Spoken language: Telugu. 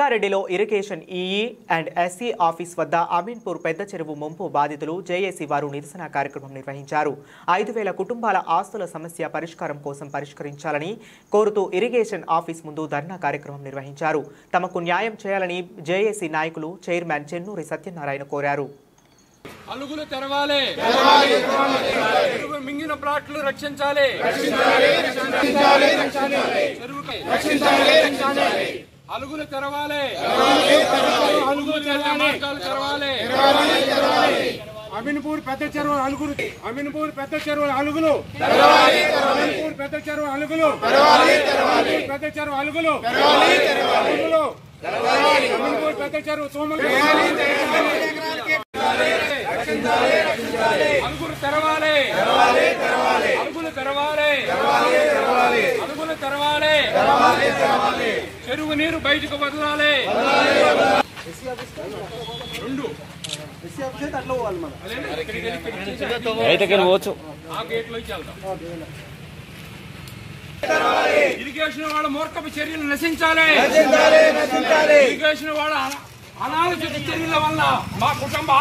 సంగారెడ్డిలో irrigation EE and SC office వద్ద అమీన్పూర్ పెద్ద చెరువు ముంపు బాధితులు జేఏసీ వారు నిరసన కార్యక్రమం నిర్వహించారు. 5,000 కుటుంబాల ఆస్తుల సమస్య పరిష్కారం కోసం పరిష్కరించాలని కోరుతూ ఇరిగేషన్ ఆఫీస్ ముందు ధర్నా కార్యక్రమం నిర్వహించారు. తమకు న్యాయం చేయాలని జేఏసీ నాయకులు చైర్మన్ చెన్నూరి సత్యనారాయణ కోరారు. అలుగులు తెరవాలి, మింగిన ప్లాట్లు రక్షించాలి, అలుగులు తెరవాలి, మార్గాలు తెరవాలి. అమీన్పూర్ పెద్ద చెరువు అలుగులు, అమీన్పూర్ పెద్ద చెరువు అలుగులు, అమీన్పూర్ పెద్ద చెరువు అలుగులు, పెద్ద చెరువు అలుగులు, అమీన్పూర్ పెద్ద చెరువు సోమలు అలుగులు తెరవాలి, అలుగులు తెరవాలి, అలుగులు తెరవాలి, చెరువు నీరు బయటకు వదలాలి. ఇరిగేషన్ వాళ్ళ మూర్ఖపు చర్యలు నశించాలి. ఇరిగేషన్ వాళ్ళ అనాలోచిత చర్యల వల్ల మా కుటుంబ